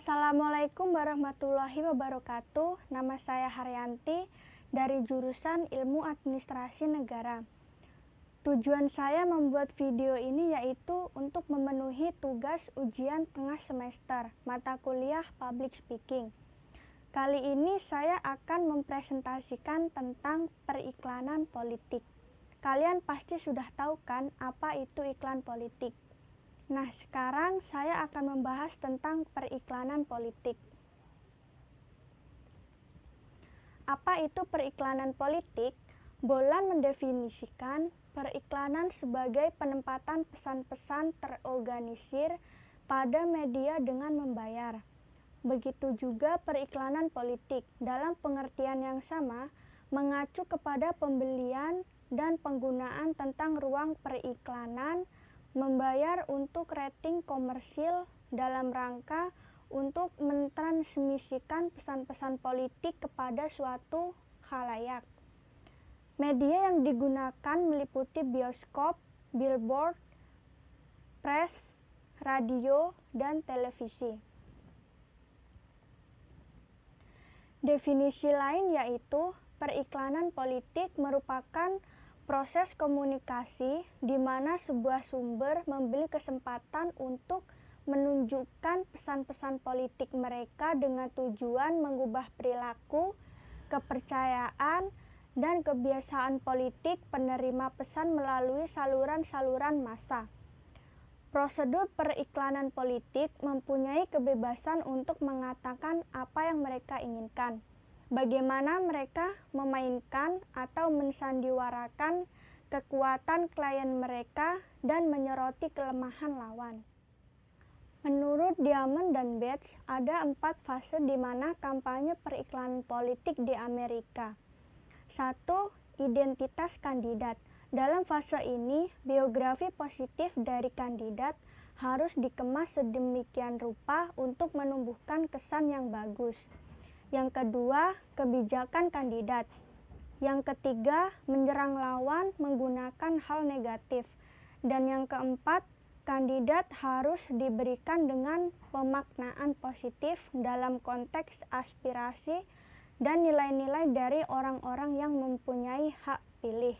Assalamualaikum warahmatullahi wabarakatuh. Nama saya Haryanti dari jurusan Ilmu Administrasi Negara. Tujuan saya membuat video ini yaitu untuk memenuhi tugas ujian tengah semester mata kuliah Public Speaking. Kali ini saya akan mempresentasikan tentang periklanan politik. Kalian pasti sudah tahu kan apa itu iklan politik. Nah, sekarang saya akan membahas tentang periklanan politik. Apa itu periklanan politik? Bolan mendefinisikan periklanan sebagai penempatan pesan-pesan terorganisir pada media dengan membayar. Begitu juga periklanan politik dalam pengertian yang sama mengacu kepada pembelian dan penggunaan tentang ruang periklanan, membayar untuk rating komersil dalam rangka untuk mentransmisikan pesan-pesan politik kepada suatu khalayak. Media yang digunakan meliputi bioskop, billboard, press, radio, dan televisi. Definisi lain yaitu periklanan politik merupakan proses komunikasi di mana sebuah sumber membeli kesempatan untuk menunjukkan pesan-pesan politik mereka dengan tujuan mengubah perilaku, kepercayaan, dan kebiasaan politik penerima pesan melalui saluran-saluran massa. Prosedur periklanan politik mempunyai kebebasan untuk mengatakan apa yang mereka inginkan. Bagaimana mereka memainkan atau mensandiwarakan kekuatan klien mereka dan menyoroti kelemahan lawan. Menurut Diamond dan Bates, ada 4 fase di mana kampanye periklanan politik di Amerika. 1. Identitas kandidat. Dalam fase ini, biografi positif dari kandidat harus dikemas sedemikian rupa untuk menumbuhkan kesan yang bagus. Yang kedua, kebijakan kandidat. Yang ketiga, menyerang lawan menggunakan hal negatif. Dan yang keempat, kandidat harus diberikan dengan pemaknaan positif dalam konteks aspirasi dan nilai-nilai dari orang-orang yang mempunyai hak pilih.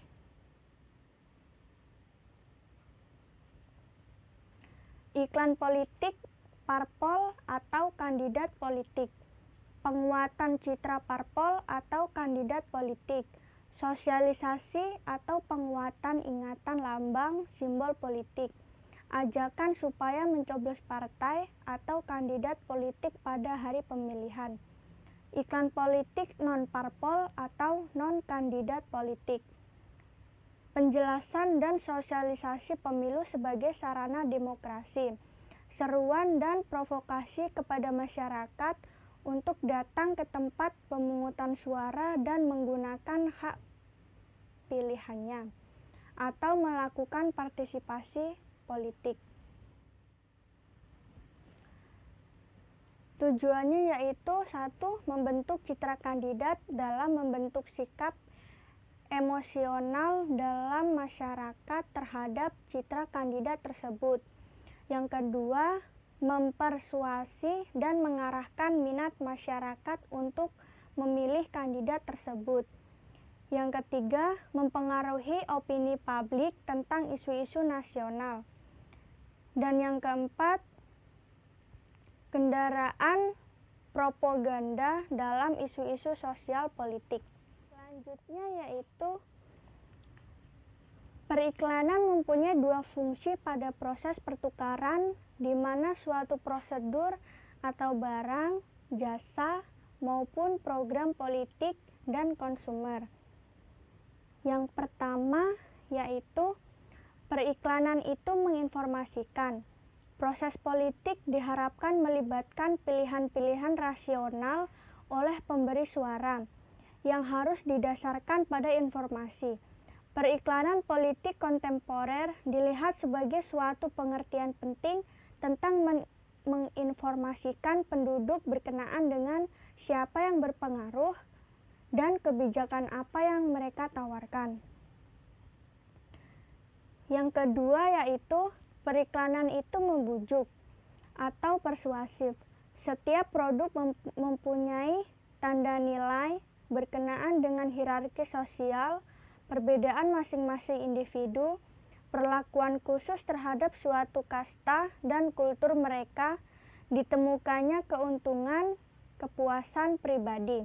Iklan politik, parpol atau kandidat politik. Penguatan citra parpol atau kandidat politik, sosialisasi atau penguatan ingatan lambang simbol politik, ajakan supaya mencoblos partai atau kandidat politik pada hari pemilihan, iklan politik non-parpol atau non-kandidat politik, penjelasan dan sosialisasi pemilu sebagai sarana demokrasi, seruan dan provokasi kepada masyarakat untuk datang ke tempat pemungutan suara dan menggunakan hak pilihannya atau melakukan partisipasi politik. Tujuannya yaitu 1. Membentuk citra kandidat dalam membentuk sikap emosional dalam masyarakat terhadap citra kandidat tersebut. Yang kedua, mempersuasi dan mengarahkan minat masyarakat untuk memilih kandidat tersebut. Yang ketiga, mempengaruhi opini publik tentang isu-isu nasional. Dan yang keempat, kendaraan propaganda dalam isu-isu sosial politik. Selanjutnya yaitu periklanan mempunyai 2 fungsi pada proses pertukaran di mana suatu prosedur atau barang, jasa, maupun program politik dan konsumer. Yang pertama yaitu periklanan itu menginformasikan. Proses politik diharapkan melibatkan pilihan-pilihan rasional oleh pemberi suara yang harus didasarkan pada informasi. Periklanan politik kontemporer dilihat sebagai suatu pengertian penting tentang menginformasikan penduduk berkenaan dengan siapa yang berpengaruh dan kebijakan apa yang mereka tawarkan. Yang kedua yaitu periklanan itu membujuk atau persuasif. Setiap produk mempunyai tanda nilai berkenaan dengan hierarki sosial, perbedaan masing-masing individu, perlakuan khusus terhadap suatu kasta dan kultur mereka, ditemukannya keuntungan, kepuasan pribadi.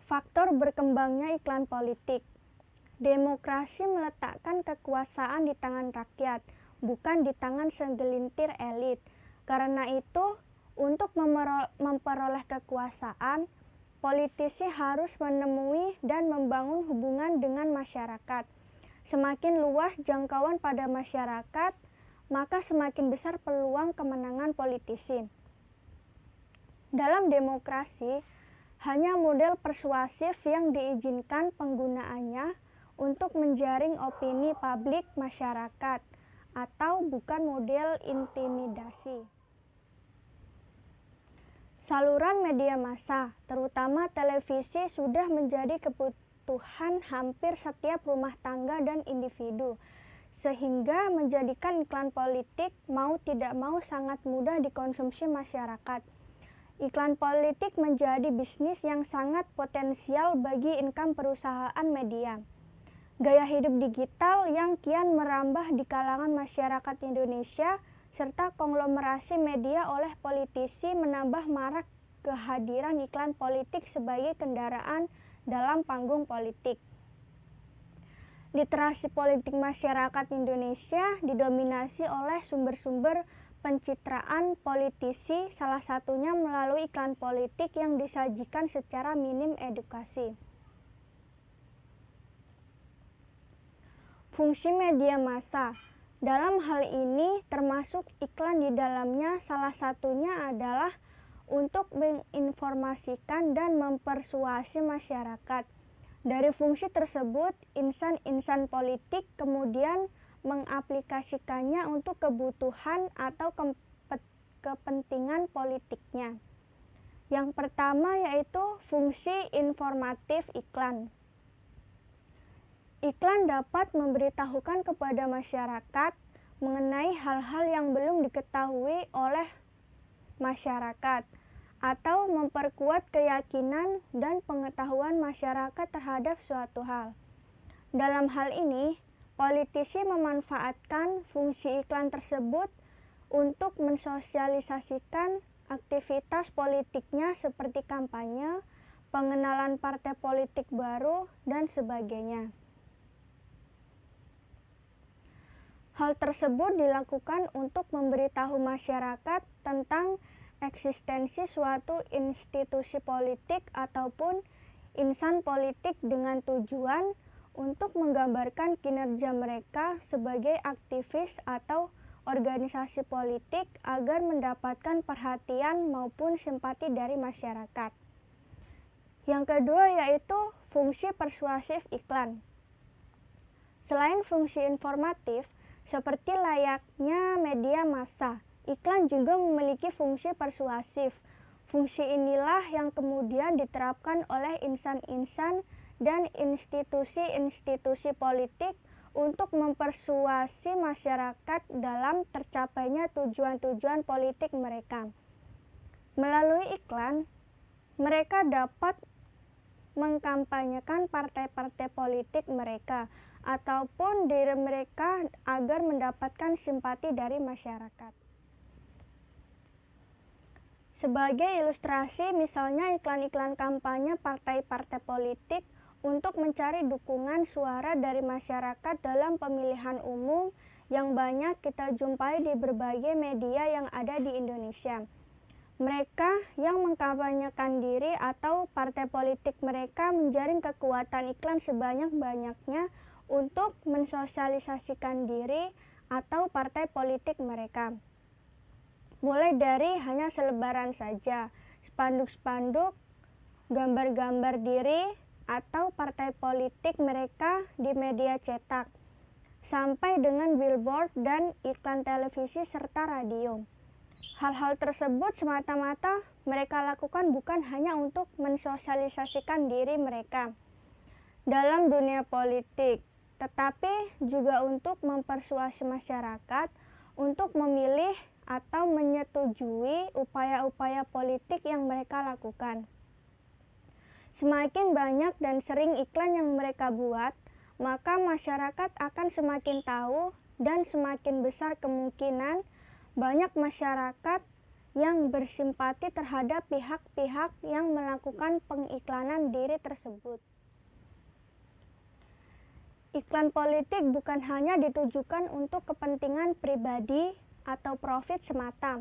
Faktor berkembangnya iklan politik. Demokrasi meletakkan kekuasaan di tangan rakyat, bukan di tangan segelintir elit. Karena itu, untuk memperoleh kekuasaan, politisi harus menemui dan membangun hubungan dengan masyarakat. Semakin luas jangkauan pada masyarakat, maka semakin besar peluang kemenangan politisi. Dalam demokrasi, hanya model persuasif yang diizinkan penggunaannya untuk menjaring opini publik masyarakat, atau bukan model intimidasi. Saluran media massa, terutama televisi, sudah menjadi kebutuhan hampir setiap rumah tangga dan individu, sehingga menjadikan iklan politik mau tidak mau sangat mudah dikonsumsi masyarakat. Iklan politik menjadi bisnis yang sangat potensial bagi income perusahaan media. Gaya hidup digital yang kian merambah di kalangan masyarakat Indonesia serta konglomerasi media oleh politisi menambah marak kehadiran iklan politik sebagai kendaraan dalam panggung politik. Literasi politik masyarakat Indonesia didominasi oleh sumber-sumber pencitraan politisi, salah satunya melalui iklan politik yang disajikan secara minim edukasi. Fungsi media massa. Dalam hal ini termasuk iklan di dalamnya, salah satunya adalah untuk menginformasikan dan mempersuasi masyarakat. Dari fungsi tersebut, insan-insan politik kemudian mengaplikasikannya untuk kebutuhan atau kepentingan politiknya. Yang pertama yaitu fungsi informatif iklan. Iklan dapat memberitahukan kepada masyarakat mengenai hal-hal yang belum diketahui oleh masyarakat atau memperkuat keyakinan dan pengetahuan masyarakat terhadap suatu hal. Dalam hal ini, politisi memanfaatkan fungsi iklan tersebut untuk mensosialisasikan aktivitas politiknya seperti kampanye, pengenalan partai politik baru, dan sebagainya. Hal tersebut dilakukan untuk memberitahu masyarakat tentang eksistensi suatu institusi politik ataupun insan politik dengan tujuan untuk menggambarkan kinerja mereka sebagai aktivis atau organisasi politik agar mendapatkan perhatian maupun simpati dari masyarakat. Yang kedua yaitu fungsi persuasif iklan. Selain fungsi informatif, seperti layaknya media massa, iklan juga memiliki fungsi persuasif. Fungsi inilah yang kemudian diterapkan oleh insan-insan dan institusi-institusi politik untuk mempersuasi masyarakat dalam tercapainya tujuan-tujuan politik mereka. Melalui iklan, mereka dapat mengkampanyekan partai-partai politik mereka ataupun diri mereka agar mendapatkan simpati dari masyarakat. Sebagai ilustrasi, misalnya iklan-iklan kampanye partai-partai politik untuk mencari dukungan suara dari masyarakat dalam pemilihan umum yang banyak kita jumpai di berbagai media yang ada di Indonesia. Mereka yang mengkampanyekan diri atau partai politik mereka menjaring kekuatan iklan sebanyak-banyaknya untuk mensosialisasikan diri atau partai politik mereka. Mulai dari hanya selebaran saja, spanduk-spanduk, gambar-gambar diri, atau partai politik mereka di media cetak, sampai dengan billboard dan iklan televisi serta radio. Hal-hal tersebut semata-mata mereka lakukan bukan hanya untuk mensosialisasikan diri mereka dalam dunia politik, tetapi juga untuk mempersuasi masyarakat untuk memilih atau menyetujui upaya-upaya politik yang mereka lakukan. Semakin banyak dan sering iklan yang mereka buat, maka masyarakat akan semakin tahu dan semakin besar kemungkinan banyak masyarakat yang bersimpati terhadap pihak-pihak yang melakukan pengiklanan diri tersebut. Iklan politik bukan hanya ditujukan untuk kepentingan pribadi atau profit semata,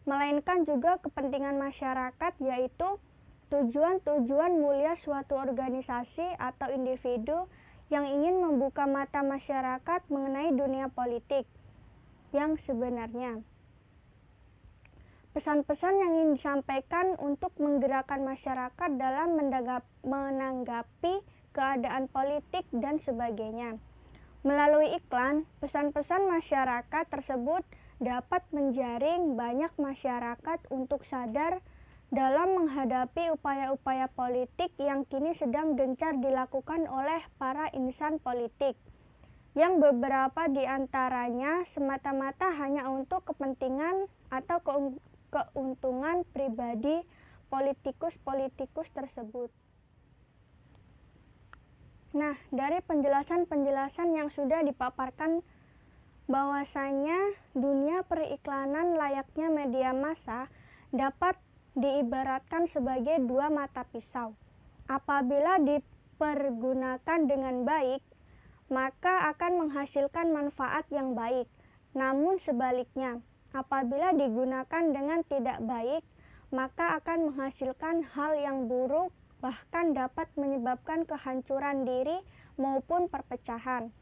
melainkan juga kepentingan masyarakat, yaitu tujuan-tujuan mulia suatu organisasi atau individu yang ingin membuka mata masyarakat mengenai dunia politik yang sebenarnya. Pesan-pesan yang ingin disampaikan untuk menggerakkan masyarakat dalam menanggapi keadaan politik dan sebagainya. Melalui iklan, pesan-pesan masyarakat tersebut dapat menjaring banyak masyarakat untuk sadar dalam menghadapi upaya-upaya politik yang kini sedang gencar dilakukan oleh para insan politik, yang beberapa di antaranya semata-mata hanya untuk kepentingan atau keuntungan pribadi politikus-politikus tersebut. Nah, dari penjelasan-penjelasan yang sudah dipaparkan bahwasanya dunia periklanan layaknya media massa dapat diibaratkan sebagai dua mata pisau. Apabila dipergunakan dengan baik, maka akan menghasilkan manfaat yang baik. Namun sebaliknya, apabila digunakan dengan tidak baik, maka akan menghasilkan hal yang buruk, bahkan dapat menyebabkan kehancuran diri maupun perpecahan.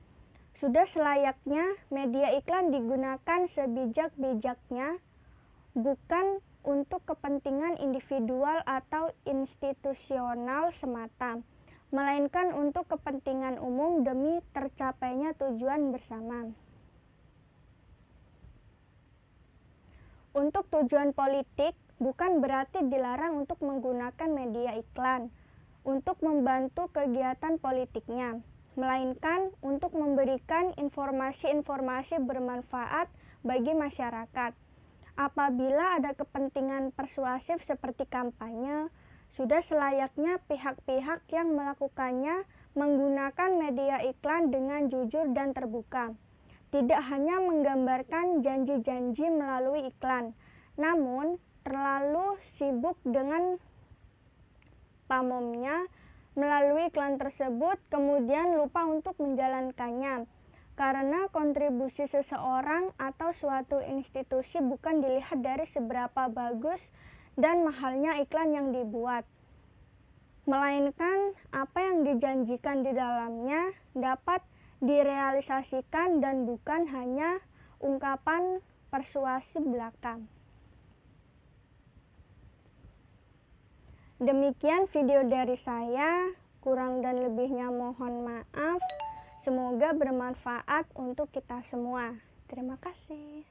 Sudah selayaknya media iklan digunakan sebijak-bijaknya, bukan untuk kepentingan individual atau institusional semata, melainkan untuk kepentingan umum demi tercapainya tujuan bersama. Untuk tujuan politik, bukan berarti dilarang untuk menggunakan media iklan untuk membantu kegiatan politiknya, melainkan untuk memberikan informasi-informasi bermanfaat bagi masyarakat. Apabila ada kepentingan persuasif seperti kampanye, sudah selayaknya pihak-pihak yang melakukannya menggunakan media iklan dengan jujur dan terbuka. Tidak hanya menggambarkan janji-janji melalui iklan, namun terlalu sibuk dengan pamornya melalui iklan tersebut, kemudian lupa untuk menjalankannya. Karena kontribusi seseorang atau suatu institusi bukan dilihat dari seberapa bagus dan mahalnya iklan yang dibuat, melainkan apa yang dijanjikan di dalamnya dapat direalisasikan dan bukan hanya ungkapan persuasi belaka. Demikian video dari saya, kurang dan lebihnya mohon maaf. Semoga bermanfaat untuk kita semua. Terima kasih.